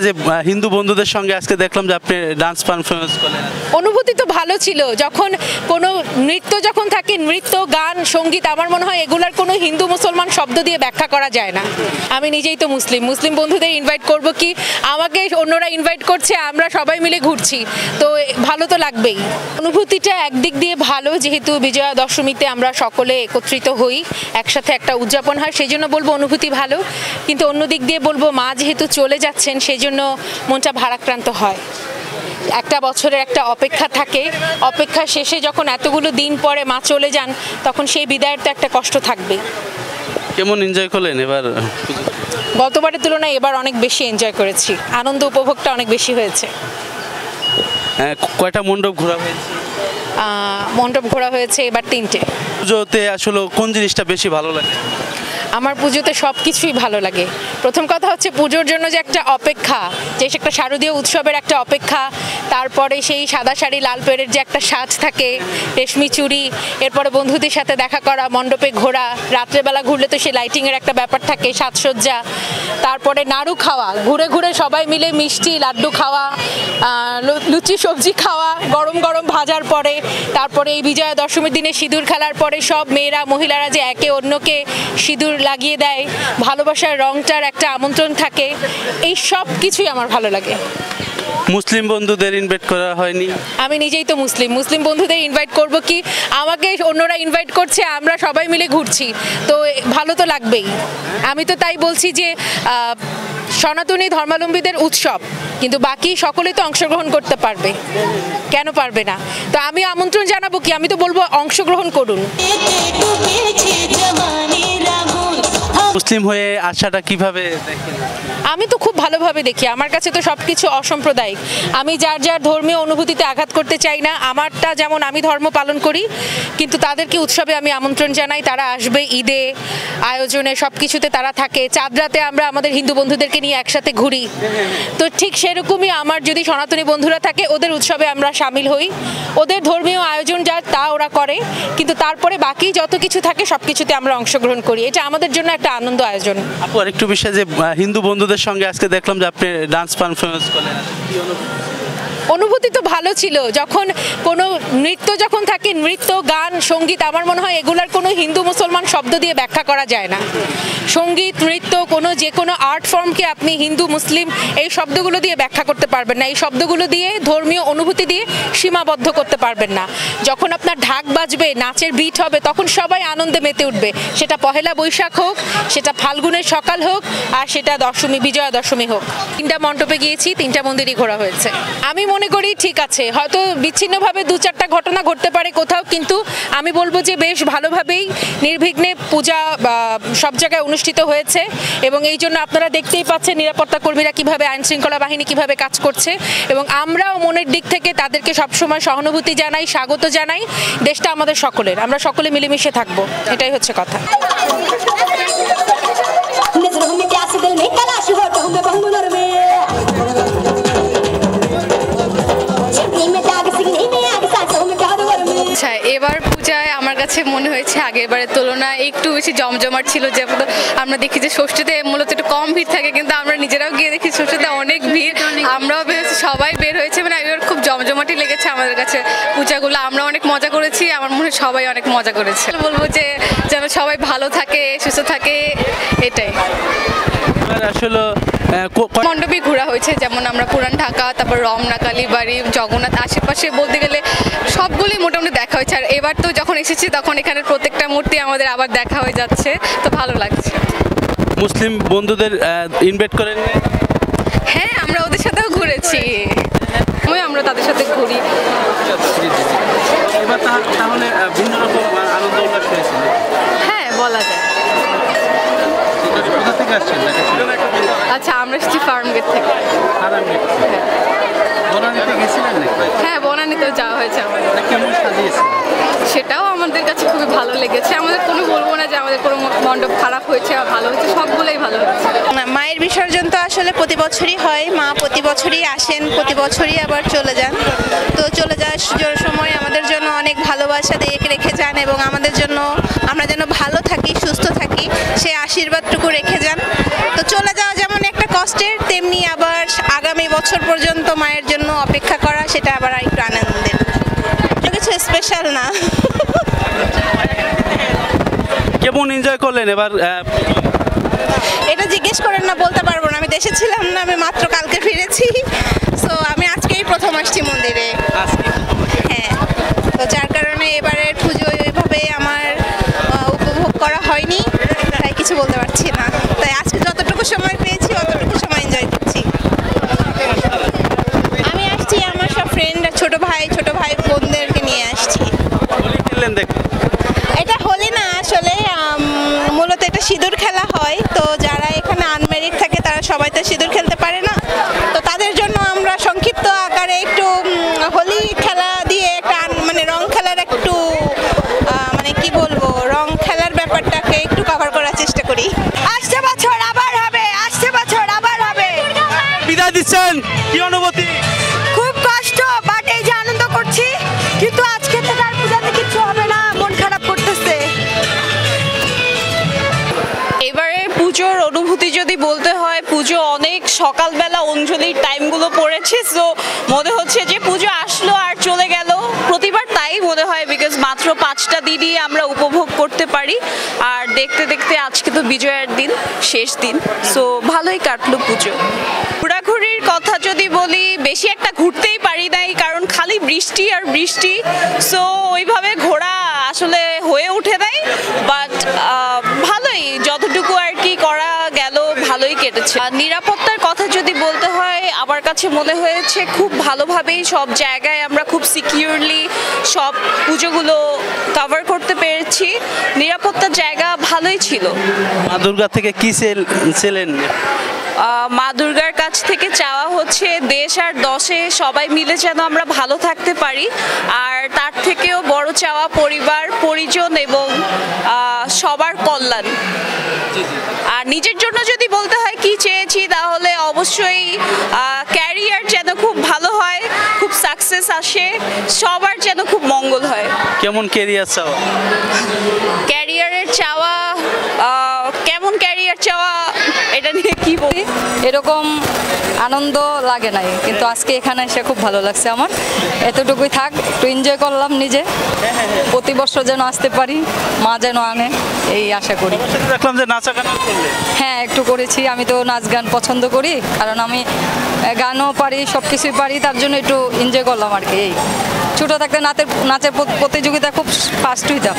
যে হিন্দু বন্ধুদের সঙ্গে আজকে দেখলাম যে আপনি ডান্স পারফরমেন্স করলেন, অনুভূতি তো ভালো ছিল। যখন কোনো নৃত্য যখন থাকে, নৃত্য, গান, সঙ্গীত, আমার মনে হয় এগুলার কোনো হিন্দু মুসলমান শব্দ দিয়ে ব্যাখ্যা করা যায় না। আমি নিজেই তো মুসলিম বন্ধুদের ইনভাইট করব কি, আমাকে অন্যরা ইনভাইট করছে, আমরা সবাই মিলে ঘুরছি, তো ভালো তো লাগবেই। অনুভূতিটা একদিক দিয়ে ভালো, যেহেতু বিজয়া দশমীতে আমরা সকলে একত্রিত হই, একসাথে একটা উদযাপন হয়, সেই জন্য বলবো অনুভূতি ভালো। কিন্তু অন্য দিক দিয়ে বলবো মা যেহেতু চলে যাচ্ছেন, সেই জন্য মনটা ভারাক্রান্ত হয়। একটা বছরের একটা অপেক্ষা থাকে, অপেক্ষা শেষে যখন এতগুলো দিন পরে মা চলে যান, তখন সেই বিদায়ের তো একটা কষ্ট থাকবে। কেমন এনজয় করলেন এবার? গতবারের তুলনায় এবার অনেক বেশি এনজয় করেছি, আনন্দ উপভোগটা অনেক বেশি হয়েছে। কয়টা মণ্ডপ ঘোরা হয়েছে? মণ্ডপ ঘোরা হয়েছে এবার 3টে। পুজোতে আসলে কোন জিনিসটা বেশি ভালো লাগে? আমার পুজোতে সব কিছুই ভালো লাগে। প্রথম কথা হচ্ছে পুজোর জন্য যে একটা অপেক্ষা, যে একটা শারদীয় উৎসবের একটা অপেক্ষা, তারপরে সেই সাদা শাড়ি লাল পেড়ের যে একটা সাজ থাকে, রেশমি চুড়ি, এরপরে বন্ধুদের সাথে দেখা করা, মণ্ডপে ঘোরা, রাত্রেবেলা ঘুরলে তো সেই লাইটিংয়ের একটা ব্যাপার থাকে, সাজসজ্জা, তারপরে নাড়ু খাওয়া, ঘুরে ঘুরে সবাই মিলে মিষ্টি লাড্ডু খাওয়া, লুচি সবজি খাওয়া, গরম গরম ভাজার পরে, তারপরে এই বিজয়া দশমীর দিনে সিঁদুর খেলার পরে সব মেয়েরা মহিলারা যে একে অন্যকে সিঁদুর লাগিয়ে দেয়, ভালোবাসার রংটার একটা আমন্ত্রণ থাকে, এই সব কিছুই আমার ভালো লাগে। মুসলিম বন্ধুদের ইনভাইট করা হয়নি? আমি নিজেই তো মুসলিম বন্ধুদের ইনভাইট করব কি, আমাকে অন্যরা ইনভাইট করছে, আমরা সবাই মিলে ঘুরছি, তো ভালো তো লাগবেই। আমি তো তাই বলছি যে সনাতনী ধর্মাবলম্বীদের উৎসব, কিন্তু বাকি সকলেই তো অংশগ্রহণ করতে পারবে, কেন পারবে না? তো আমি আমন্ত্রণ জানাবো কি, আমি তো বলবো অংশগ্রহণ করুন। মুসলিম হয়ে আশাটা কিভাবে দেখেন? আমি তো খুব ভালোভাবে দেখি, আমার কাছে তো সব কিছু অসাম্প্রদায়িক। আমি যার যার ধর্মীয় অনুভূতিতে আঘাত করতে চাই না। আমারটা যেমন আমি ধর্ম পালন করি, কিন্তু তাদেরকে উৎসবে আমি আমন্ত্রণ জানাই, তারা আসবে, ঈদে আয়োজনে সব কিছুতে তারা থাকে, চাঁদরাতে আমরা আমাদের হিন্দু বন্ধুদেরকে নিয়ে একসাথে ঘুরি, তো ঠিক সেরকমই আমার যদি সনাতনী বন্ধুরা থাকে, ওদের উৎসবে আমরা সামিল হই, ওদের ধর্মীয় আয়োজন যা তা ওরা করে, কিন্তু তারপরে বাকি যত কিছু থাকে সব কিছুতে আমরা অংশগ্রহণ করি, এটা আমাদের জন্য একটা আনন্দ আয়োজন। আপু আরেকটু বিষয় যে হিন্দু বন্ধুদের সঙ্গে আজকে দেখলাম যে আপনি ডান্স পারফরমেন্স করলেন, অনুভূতি তো ভালো ছিল। যখন কোনো নৃত্য যখন থাকে, নৃত্য, গান, সঙ্গীত, আমার মনে হয় এগুলার কোনো হিন্দু মুসলমান শব্দ দিয়ে ব্যাখ্যা করা যায় না। সঙ্গীত, নৃত্য, যে কোনো আর্ট ফর্মকে আপনি হিন্দু মুসলিম এই শব্দগুলো দিয়ে ব্যাখ্যা করতে পারবেন না, এই শব্দগুলো দিয়ে ধর্মীয় অনুভূতি দিয়ে সীমাবদ্ধ করতে পারবেন না। যখন আপনার ঢাক বাজবে, নাচের বিট হবে, তখন সবাই আনন্দে মেতে উঠবে, সেটা পহেলা বৈশাখ হোক, সেটা ফাল্গুনের সকাল হোক, আর সেটা দশমী, বিজয়া দশমী হোক। 3টা মণ্ডপে গিয়েছি, 3টা মন্দিরই ঘোরা হয়েছে। আমি মনে করি ঠিক আছে, হয়তো বিচ্ছিন্নভাবে 2-4টা ঘটনা ঘটতে পারে কোথাও, কিন্তু আমি বলবো যে বেশ ভালোভাবেই নির্বিঘ্নে পূজা সব জায়গায় অনুষ্ঠিত হয়েছে, এবং এই জন্য আপনারা দেখতেই পাচ্ছেন নিরাপত্তা কর্মীরা কিভাবে, আইন শৃঙ্খলা বাহিনী কিভাবে কাজ করছে, এবং আমরাও মনের দিক থেকে তাদেরকে সবসময় সহানুভূতি জানাই, স্বাগত জানাই। দেশটা আমাদের সকলের, আমরা সকলে মিলেমিশে থাকবো, এটাই হচ্ছে কথা। আচ্ছা, এবার পূজায় আমার কাছে মনে হয়েছে আগেরবারের তুলনায় একটু বেশি জমজমাট ছিল। যেমন আমরা দেখি যে ষষ্ঠীতে মূলত একটু কম ভিড় থাকে, কিন্তু আমরা নিজেরাও গিয়ে দেখি ষষ্ঠীতে অনেক ভিড়, আমরাও বের হয়েছি, সবাই বের হয়েছে, মানে এবার খুব জমজমাটই লেগেছে আমাদের কাছে পূজাগুলো। আমরা অনেক মজা করেছি, আমার মনে হয় সবাই অনেক মজা করেছে। বলবো যে যেন সবাই ভালো থাকে, সুস্থ থাকে, এটাই। আসলে মণ্ডপে ঘোরা হয়েছে, যেমন আমরা পুরান ঢাকা, তারপর রমনা, কালীবাড়ি, জগন্নাথ, আশেপাশে বলতে গেলে সবগুলোই মোটামুটি দেখা হয়েছে। আর এবার তো যখন এসেছি তখন এখানের প্রত্যেকটা মূর্তি আমাদের আবার দেখা হয়ে যাচ্ছে, তো ভালো লাগছে। মুসলিম বন্ধুদের ইনভাইট করেন? হ্যাঁ, আমরা ওদের সাথেও ঘুরেছি, আমরা তাদের সাথে ঘুরি। তাহলে ভিন্ন রকম আনন্দ উল্লাস হয়েছে। হ্যাঁ, বলা যায়। কোথা থেকে আসছেন? আচ্ছা, আমরা এসেছি ফার্মগেট থেকে। বনানীতে গেছিলেন নাকি? হ্যাঁ, বনানীতেও যাওয়া হয়েছে আমাদের। কেমন সাজিয়েছে? সেটাও আমাদের কাছে খুবই ভালো লেগেছে। আমাদের কোনো বলবো না যে আমাদের কোনো মণ্ডপ খারাপ হয়েছে বা ভালো হয়েছে, সবগুলোই ভালো হয়েছে। মায়ের বিসর্জন তো আসলে প্রতি বছরই হয়, মা প্রতি বছরই আসেন, প্রতি বছরই আবার চলে যান। তো চলে যাওয়ার সময় আমাদের জন্য অনেক ভালোবাসা দিয়ে রেখে যান, এবং আমাদের জন্য আমরা যেন ভালো থাকি, সুস্থ থাকি, সেই আশীর্বাদটুকু রেখে যান। তো চলে যাওয়া যেমন একটা কষ্ট, কষ্টের, তেমনি আবার আগামী বছর পর্যন্ত মায়ের জন্য অপেক্ষা করা, সেটা আবার একটু আনন্দের। কিছু স্পেশাল না। কেমন এনজয় করলেন এবার? এটা জিজ্ঞেস করেন না, বলতে পারবো না। আমি দেশে ছিলাম না, আমি মাত্র কালকে ফিরেছি। সো আমি আজকেই প্রথম আসছি মন্দিরে। হ্যাঁ, তো যার কারণে এবারের পুজো ওইভাবে আমার উপভোগ করা হয়নি, তাই কিছু বলতে পারছি না। তাই আজকে যতটুকু সময় পেয়েছি অতটুকু সময় এনজয় করছি। আমি আসছি আমার সব ফ্রেন্ড, ছোট ভাই বোনদেরকে নিয়ে আসছি। খেললেন দেখ, এটা হোলি না আসলে, মূলত এটা সিঁদুর খেলা হয়। তো যারা এখানে আনম্যারিড থাকে তারা সবাই তো সিঁদুর খেলতে পারে না, তো তাদের জন্য আমরা সংক্ষিপ্ত আকারে একটু হোলি খেলা দিয়ে একটা মানে রং খেলার একটু মানে কি বলবো, রং খেলার ব্যাপারটাকে একটু কভার করার চেষ্টা করি। আসছে বছর আবার হবে, আসছে বছর আবার হবে। বিদায় দিচ্ছেন, কি অনুভূতি? খুব কষ্ট, বাট এই যে আনন্দ করছি, কিন্তু আজকে থেকে আর পূজাতে কিছু হবে না, মন খারাপ করতেছে। এবারে পুজোর অনুভূতি যদি বলতে হয়, পুজো অনেক সকালবেলা অঞ্জলির টাইমগুলো পড়েছে, সো মনে হচ্ছে যে পুজো আসলো আর চলে গেল। প্রতিবার তাই মনে হয়, বিকজ মাত্র 5টা দিনই আমরা উপভোগ করতে পারি, আর দেখতে দেখতে আজকে তো বিজয়ের দিন, শেষ দিন, সো ভালোই কাটলো পুজো। ঘোরাঘুরির কথা যদি বলি, বেশি একটা ঘুরতেই পারি নাই, কারণ খালি বৃষ্টি আর বৃষ্টি, সো ওইভাবে ঘোরা আসলে হয়ে ওঠে নাই। বাট ভালোই, যতটুকু আর কি করা গেল ভালোই কেটেছে। আর নিরাপত্তার কথা যদি বলতে হয়, আমার কাছে মনে হয়েছে খুব ভালোভাবেই সব জায়গায় আমরা খুব সিকিউরলি সব পুজোগুলো কভার করতে পেরেছি। নিরাপত্তার জায়গা ভালোই ছিল। মা দুর্গা থেকে কি ছিলেন? মা দুর্গার কাছ থেকে চাওয়া হচ্ছে দেশ আর দশে সবাই মিলে যেন আমরা ভালো থাকতে পারি, আর তার থেকেও বড় চাওয়া পরিবার পরিজন এবং সবার কল্যাণ। আর নিজের জন্য যদি বলতে হয় কি চেয়েছি, তাহলে অবশ্যই ক্যারিয়ার যেন খুব ভালো হয়, খুব সাকসেস আসে, সবার যেন খুব মঙ্গল হয়। কেমন ক্যারিয়ার চাও? ক্যারিয়ারের চাওয়া, কেমন ক্যারিয়ার চাওয়া, এটা নিয়ে কি বলি? এরকম আনন্দ লাগে নাই, কিন্তু আজকে এখানে এসে খুব ভালো লাগছে আমার। এতটুকুই থাক, একটু এনজয় করলাম নিজে। প্রতি বছর যেন আসতে পারি, মা যেন আনে, এই আশা করি। দেখলাম যে নাচা গান করলে। হ্যাঁ, একটু করেছি। আমি তো নাচ গান পছন্দ করি, কারণ আমি গানও পারি, সব কিছুই পারি, তার জন্য একটু এনজয় করলাম আর কি। এই ছোটো থাকতে নাচের প্রতিযোগিতা খুব ফার্স্ট হইতাম।